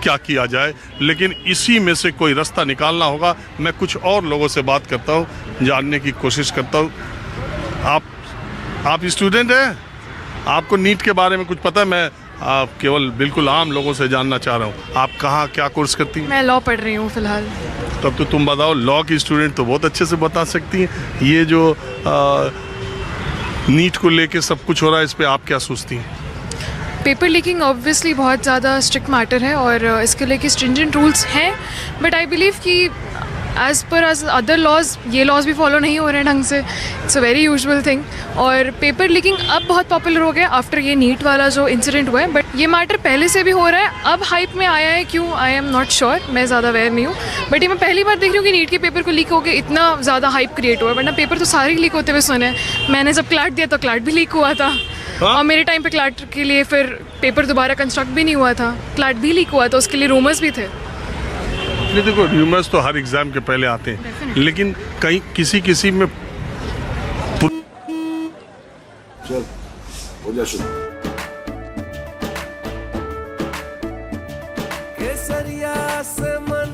क्या किया जाए, लेकिन इसी में से कोई रास्ता निकालना होगा। मैं कुछ और लोगों से बात करता हूँ, जानने की कोशिश करता हूँ। आप स्टूडेंट हैं, आपको नीट के बारे में कुछ पता है? मैं केवल बिल्कुल आम लोगों से जानना चाह रहा हूँ। आप कहाँ क्या कोर्स करती हैं? मैं लॉ पढ़ रही हूँ फ़िलहाल। तब तो तुम बताओ, लॉ की स्टूडेंट तो बहुत अच्छे से बता सकती हैं। ये जो नीट को लेके सब कुछ हो रहा है, इस पे आप क्या सोचती हैं? पेपर लीकिंग ऑब्वियसली बहुत ज़्यादा स्ट्रिक्ट मैटर है और इसके लेके स्ट्रिंजेंट रूल्स हैं, बट आई बिलीव कि as per as other laws ये लॉज भी फॉलो नहीं हो रहे हैं ढंग से। It's a very usual thing. और पेपर लीकिंग अब बहुत पॉपुलर हो गया आफ्टर ये नीट वाला जो इंसिडेंट हुआ है, बट ये मैटर पहले से भी हो रहा है। अब हाइप में आया है, क्यों आई एम नॉट श्योर, मैं ज़्यादा अवेयर नहीं हूँ, बट ये मैं पहली बार देख रही हूँ कि नीट के पेपर को लीक होकर इतना ज़्यादा हाइप क्रिएट हुआ है। वरना पेपर तो सारे लीक होते हुए सुने हैं। मैंने जब क्लैट दिया तो क्लैट भी लीक हुआ था, और मेरे टाइम पे क्लैट के लिए फिर पेपर दोबारा कंस्ट्रक्ट भी नहीं हुआ था, क्लैट भी लीक हुआ था, उसके लिए रूमर्स भी थे। नहीं, देखो र्यूमर्स तो हर एग्जाम के पहले आते हैं, लेकिन कहीं किसी में चल हो जा शुरू। केसरिया से मन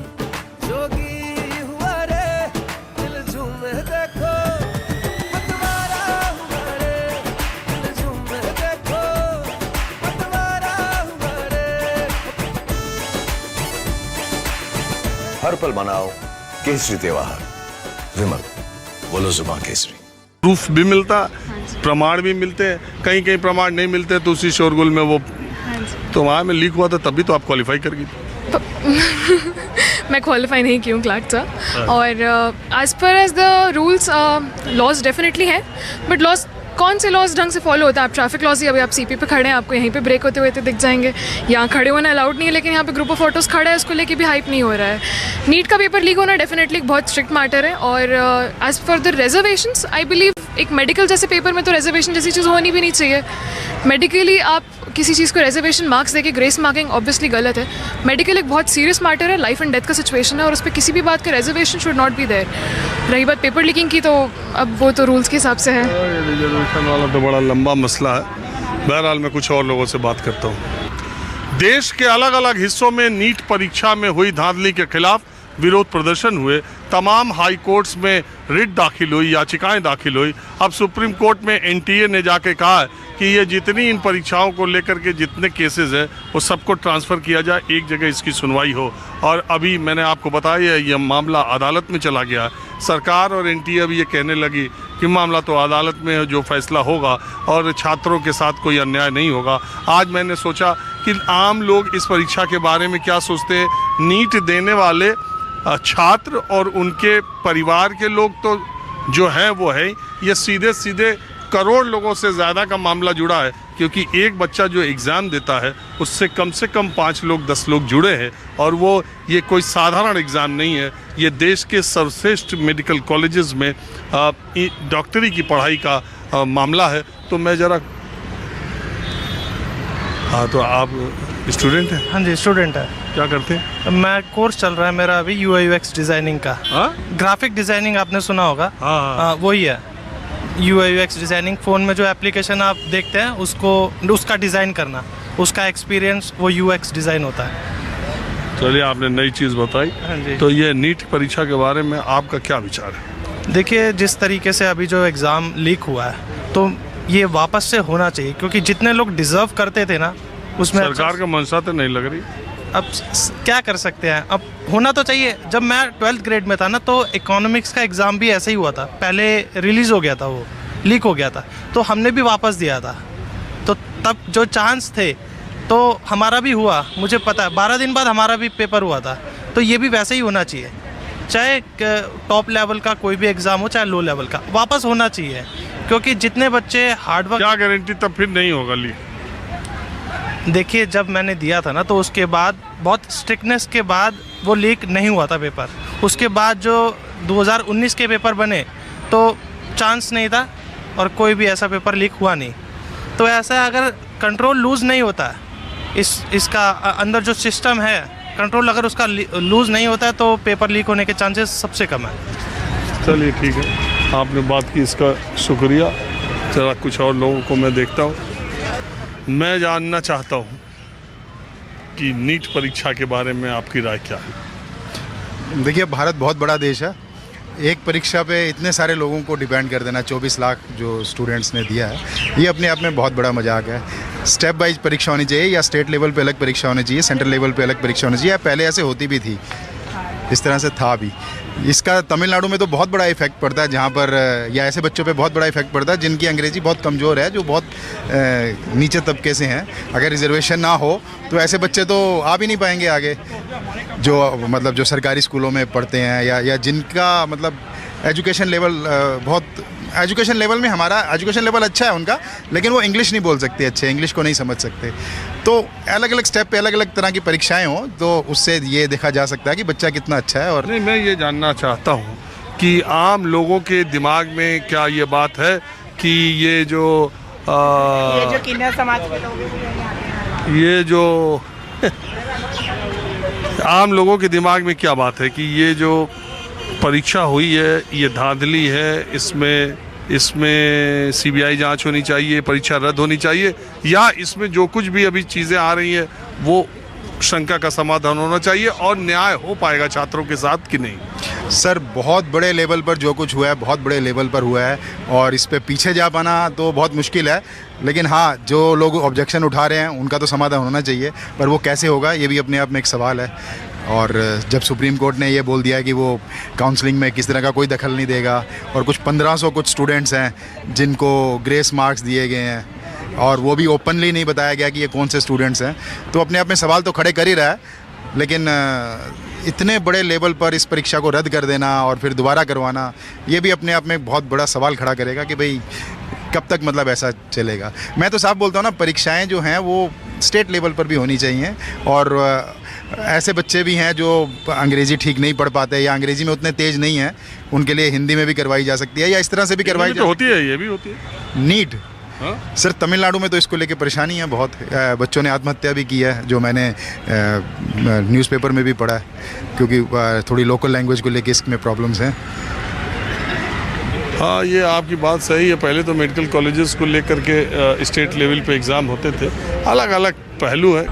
जोगी हुआ रे, दिल झूमे देखो पतवारा हुआ रे, दिल झूमे देखो पतवारा हुआ रे। हर पल मनाओ केसरी त्योहार। विमल बोलो जुबान केसरी। प्रूफ भी मिलता, प्रमाण भी मिलते हैं। कहीं प्रमाण नहीं मिलते तो उसी शोरगुल में वो तो वहाँ में लीक हुआ था, तभी तो आप क्वालिफाई कर गई। मैं क्वालिफाई नहीं की हूँ क्लैट से, और as per as the rules laws definitely हैं, बट लॉज कौन से लॉज ढंग से फॉलो होता है? आप ट्रैफिक लॉज ही, अभी आप सीपी पे खड़े हैं, आपको यहीं पे ब्रेक होते हुए दिख जाएंगे। यहाँ खड़े होना अलाउड नहीं है, लेकिन यहाँ पे ग्रुप ऑफ फोटोज़ खड़ा है, उसको लेके भी हाइप नहीं हो रहा है। नीट का पेपर लीक होना डेफिनेटली एक बहुत स्ट्रिक्ट मैटर है। और as for the reservations, I believe एक मेडिकल जैसे पेपर में तो रिजर्वेशन जैसी चीज़ होनी भी नहीं चाहिए। मेडिकली आप किसी चीज़ को रिजर्वेशन मार्क्स देके ग्रेस मार्किंग ऑब्वियसली गलत है। मेडिकल एक बहुत सीरियस मैटर है, लाइफ एंड डेथ का सिचुएशन है, और उस पर किसी भी बात का reservation should not be there. रही बात पेपर लीकिंग की, तो अब वो तो रूल्स के हिसाब से है। रिजर्वेशन वाला तो बड़ा लंबा मसला है। बहरहाल मैं कुछ और लोगों से बात करता हूँ। देश के अलग अलग हिस्सों में नीट परीक्षा में हुई धांधली के खिलाफ विरोध प्रदर्शन हुए। तमाम हाई कोर्ट्स में रिट दाखिल हुई, याचिकाएं दाखिल हुई। अब सुप्रीम कोर्ट में एनटीए ने जाके कहा है कि ये जितनी इन परीक्षाओं को लेकर के जितने केसेस हैं वो सबको ट्रांसफ़र किया जाए, एक जगह इसकी सुनवाई हो। और अभी मैंने आपको बताया ये मामला अदालत में चला गया। सरकार और एनटीए अब ये कहने लगी कि मामला तो अदालत में जो फैसला होगा और छात्रों के साथ कोई अन्याय नहीं होगा। आज मैंने सोचा कि आम लोग इस परीक्षा के बारे में क्या सोचते हैं। नीट देने वाले छात्र और उनके परिवार के लोग तो जो हैं वो है, ये सीधे सीधे करोड़ लोगों से ज़्यादा का मामला जुड़ा है, क्योंकि एक बच्चा जो एग्ज़ाम देता है उससे कम 5 लोग 10 लोग जुड़े हैं, और वो ये कोई साधारण एग्ज़ाम नहीं है। ये देश के सर्वश्रेष्ठ मेडिकल कॉलेजेस में डॉक्टरी की पढ़ाई का मामला है। तो मैं ज़रा हाँ, तो आप स्टूडेंट हैं? हाँ जी, स्टूडेंट है। क्या करते हैं? मैं कोर्स चल रहा है मेरा अभी UI/UX डिज़ाइनिंग का। ग्राफिक डिज़ाइनिंग आपने सुना होगा? हाँ, वही है UI/UX डिज़ाइनिंग। फ़ोन में जो एप्लीकेशन आप देखते हैं उसका डिज़ाइन करना, उसका एक्सपीरियंस वो UX डिज़ाइन होता है। चलिए, आपने नई चीज़ बताई। हाँ जी। तो ये नीट परीक्षा के बारे में आपका क्या विचार है? देखिए, जिस तरीके से अभी जो एग्ज़ाम लीक हुआ है, तो ये वापस से होना चाहिए, क्योंकि जितने लोग डिज़र्व करते थे ना उसमें सरकार का मंशा तो नहीं लग रही। अब क्या कर सकते हैं, अब होना तो चाहिए। जब मैं 12th ग्रेड में था ना, तो इकोनॉमिक्स का एग्ज़ाम भी ऐसे ही हुआ था। पहले रिलीज़ हो गया था, वो लीक हो गया था, तो हमने भी वापस दिया था। तो तब जो चांस थे तो हमारा भी हुआ, मुझे पता है 12 दिन बाद हमारा भी पेपर हुआ था। तो ये भी वैसे ही होना चाहिए, चाहे टॉप लेवल का कोई भी एग्ज़ाम हो, चाहे लो लेवल का, वापस होना चाहिए। क्योंकि जितने बच्चे हार्डवर्क, क्या गारंटी तब फिर नहीं होगा लीक? देखिए, जब मैंने दिया था ना, तो उसके बाद बहुत स्ट्रिक्टनेस के बाद वो लीक नहीं हुआ था पेपर। उसके बाद जो 2019 के पेपर बने तो चांस नहीं था, और कोई भी ऐसा पेपर लीक हुआ नहीं। तो ऐसा अगर कंट्रोल लूज़ नहीं होता, इसका अंदर जो सिस्टम है कंट्रोल अगर उसका लूज़ नहीं होता है, तो पेपर लीक होने के चांसेस सबसे कम है। चलिए ठीक है, आपने बात की, इसका शुक्रिया। जरा कुछ और लोगों को मैं देखता हूँ। मैं जानना चाहता हूँ की नीट परीक्षा के बारे में आपकी राय क्या है? देखिए, भारत बहुत बड़ा देश है। एक परीक्षा पे इतने सारे लोगों को डिपेंड कर देना, 24 लाख जो स्टूडेंट्स ने दिया है, ये अपने आप में बहुत बड़ा मजाक है। स्टेप वाइज परीक्षा होनी चाहिए, या स्टेट लेवल पे अलग परीक्षा होनी चाहिए, सेंट्रल लेवल पे अलग परीक्षा होनी चाहिए। पहले ऐसे होती भी थी, इस तरह से था भी। इसका तमिलनाडु में तो बहुत बड़ा इफेक्ट पड़ता है, जहाँ पर या ऐसे बच्चों पे बहुत बड़ा इफेक्ट पड़ता है जिनकी अंग्रेज़ी बहुत कमज़ोर है, जो बहुत नीचे तबके से हैं। अगर रिजर्वेशन ना हो तो ऐसे बच्चे तो आ भी नहीं पाएंगे आगे, जो मतलब जो सरकारी स्कूलों में पढ़ते हैं, या जिनका मतलब एजुकेशन लेवल में हमारा एजुकेशन लेवल अच्छा है उनका, लेकिन वो इंग्लिश नहीं बोल सकते अच्छे, इंग्लिश को नहीं समझ सकते। तो अलग अलग स्टेप पे अलग अलग तरह की परीक्षाएं हों तो उससे ये देखा जा सकता है कि बच्चा कितना अच्छा है। और नहीं, मैं ये जानना चाहता हूँ कि आम लोगों के दिमाग में क्या ये बात है कि ये जो किन्नर समाज के लोग ये जो आम लोगों के दिमाग में क्या बात है कि ये जो परीक्षा हुई है ये धांधली है, इसमें सीबीआई जांच होनी चाहिए, परीक्षा रद्द होनी चाहिए, या इसमें जो कुछ भी अभी चीज़ें आ रही हैं वो शंका का समाधान होना चाहिए और न्याय हो पाएगा छात्रों के साथ कि नहीं? सर, बहुत बड़े लेवल पर जो कुछ हुआ है बहुत बड़े लेवल पर हुआ है, और इस पे पीछे जा पाना तो बहुत मुश्किल है। लेकिन हाँ, जो लोग ऑब्जेक्शन उठा रहे हैं उनका तो समाधान होना चाहिए, पर वो कैसे होगा ये भी अपने आप में एक सवाल है। और जब सुप्रीम कोर्ट ने ये बोल दिया कि वो काउंसलिंग में किस तरह का कोई दखल नहीं देगा, और कुछ 1500 कुछ स्टूडेंट्स हैं जिनको ग्रेस मार्क्स दिए गए हैं, और वो भी ओपनली नहीं बताया गया कि ये कौन से स्टूडेंट्स हैं, तो अपने आप में सवाल तो खड़े कर ही रहा है। लेकिन इतने बड़े लेवल पर इस परीक्षा को रद्द कर देना और फिर दोबारा करवाना, ये भी अपने आप में एक बहुत बड़ा सवाल खड़ा करेगा कि भाई कब तक मतलब ऐसा चलेगा। मैं तो साफ बोलता हूँ ना, परीक्षाएं जो हैं वो स्टेट लेवल पर भी होनी चाहिए। और ऐसे बच्चे भी हैं जो अंग्रेज़ी ठीक नहीं पढ़ पाते या अंग्रेज़ी में उतने तेज़ नहीं हैं, उनके लिए हिंदी में भी करवाई जा सकती है, या इस तरह से भी करवाई जा होती है, ये भी होती है नीट। सर, तमिलनाडु में तो इसको लेके परेशानी है बहुत। बच्चों ने आत्महत्या भी की है, जो मैंने न्यूज़पेपर में भी पढ़ा है, क्योंकि थोड़ी लोकल लैंग्वेज को लेके इसमें प्रॉब्लम्स हैं। हाँ, ये आपकी बात सही है। पहले तो मेडिकल कॉलेजेस को लेकर के स्टेट लेवल पे एग्ज़ाम होते थे, अलग अलग पहलू है।